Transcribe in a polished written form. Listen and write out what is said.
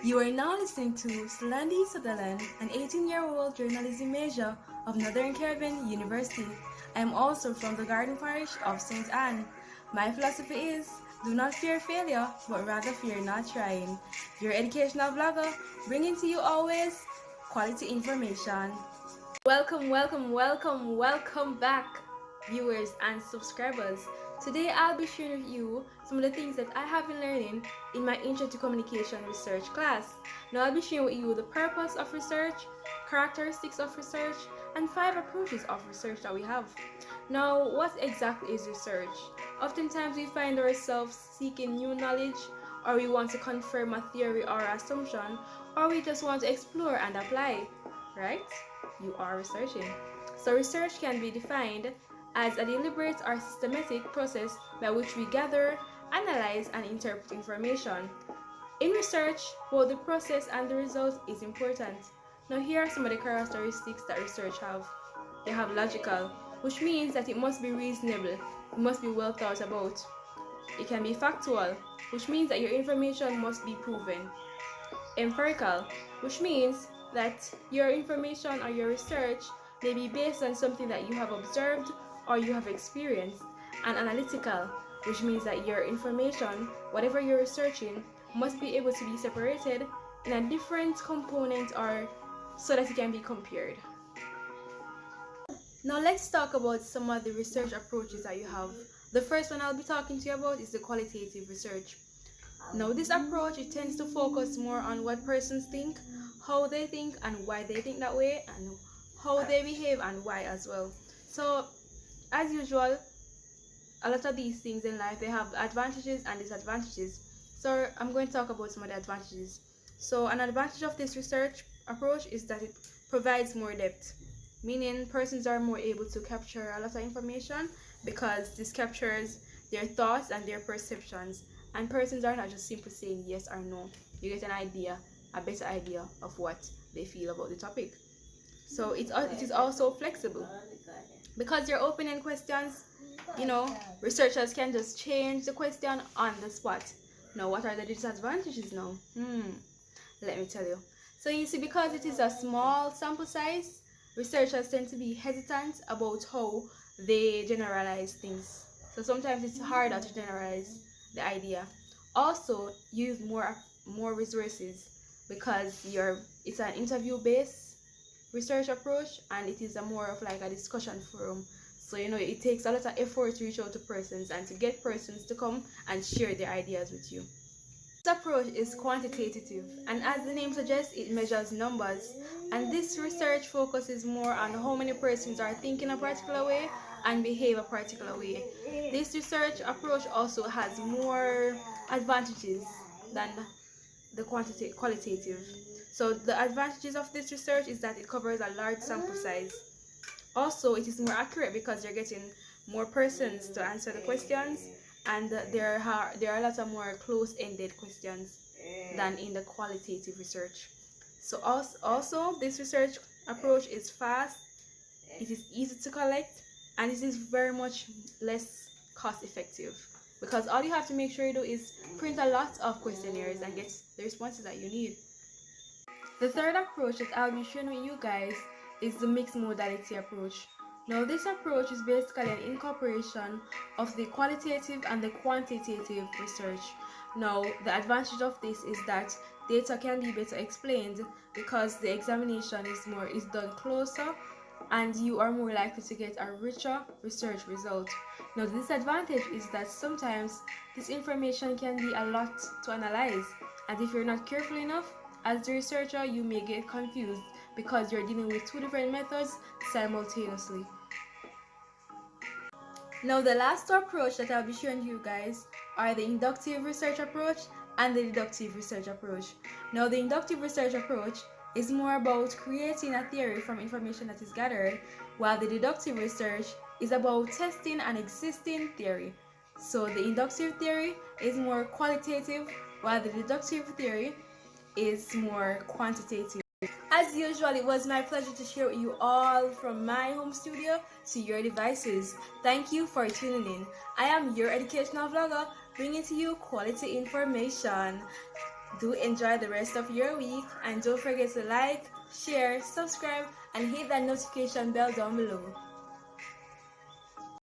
You are now listening to Slandi Sutherland, an 18-year-old journalism major of Northern Caribbean University. I am also from the Garden Parish of St. Anne. My philosophy is, do not fear failure, but rather fear not trying. Your educational vlogger, bringing to you always quality information. Welcome back, viewers and subscribers. Today I'll be sharing with you some of the things that I have been learning in my Intro to Communication research class. Now I'll be sharing with you the purpose of research, characteristics of research, and 5 approaches of research that we have. Now, what exactly is research? Oftentimes we find ourselves seeking new knowledge, or we want to confirm a theory or assumption, or we just want to explore and apply, right? You are researching. So research can be defined as a deliberate or systematic process by which we gather, analyze, and interpret information. In research, both the process and the result is important. Now here are some of the characteristics that research have. They have logical, which means that it must be reasonable, it must be well thought about. It can be factual, which means that your information must be proven. Empirical, which means that your information or your research may be based on something that you have observed or you have experienced. And analytical, which means that your information, whatever you're researching, must be able to be separated in a different component or so that it can be compared. Now let's talk about some of the research approaches that you have. The first one I'll be talking to you about is the qualitative research. Now this approach, it tends to focus more on what persons think, how they think and why they think that way, and how they behave and why as well. So as usual, a lot of these things in life, they have advantages and disadvantages. So I'm going to talk about some of the advantages. So an advantage of this research approach is that it provides more depth, meaning persons are more able to capture a lot of information because this captures their thoughts and their perceptions. And persons are not just simply saying yes or no. You get an idea, a better idea of what they feel about the topic. So it is also flexible. Because you're opening questions, researchers can just change the question on the spot. Now, what are the disadvantages now? Let me tell you. So you see, because it is a small sample size, researchers tend to be hesitant about how they generalize things. So sometimes it's harder to generalize the idea. Also, use more resources because it's an interview-based research approach, and it is more of like a discussion forum. So it takes a lot of effort to reach out to persons and to get persons to come and share their ideas with you. This approach is quantitative, and as the name suggests, it measures numbers, and this research focuses more on how many persons are thinking a particular way and behave a particular way. This research approach also has more advantages than the qualitative. So the advantages of this research is that it covers a large sample size. Also, it is more accurate because you're getting more persons to answer the questions, and there are a lot of more close-ended questions than in the qualitative research. So also this research approach is fast, it is easy to collect, and it is very much less cost effective because all you have to make sure you do is print a lot of questionnaires and get the responses that you need. The third approach that I'll be sharing with you guys is the mixed modality approach. Now this approach is basically an incorporation of the qualitative and the quantitative research. Now the advantage of this is that data can be better explained because the examination is done closer and you are more likely to get a richer research result. Now the disadvantage is that sometimes this information can be a lot to analyze, and if you're not careful enough, as the researcher, you may get confused because you're dealing with 2 different methods simultaneously. Now the last 2 approach that I'll be showing you guys are the inductive research approach and the deductive research approach. Now the inductive research approach is more about creating a theory from information that is gathered, while the deductive research is about testing an existing theory. So the inductive theory is more qualitative, while the deductive theory is more quantitative. As usual, it was my pleasure to share with you all from my home studio to your devices. Thank you for tuning in. I am your educational vlogger, bringing to you quality information. Do enjoy the rest of your week, and don't forget to like, share, subscribe, and hit that notification bell down below.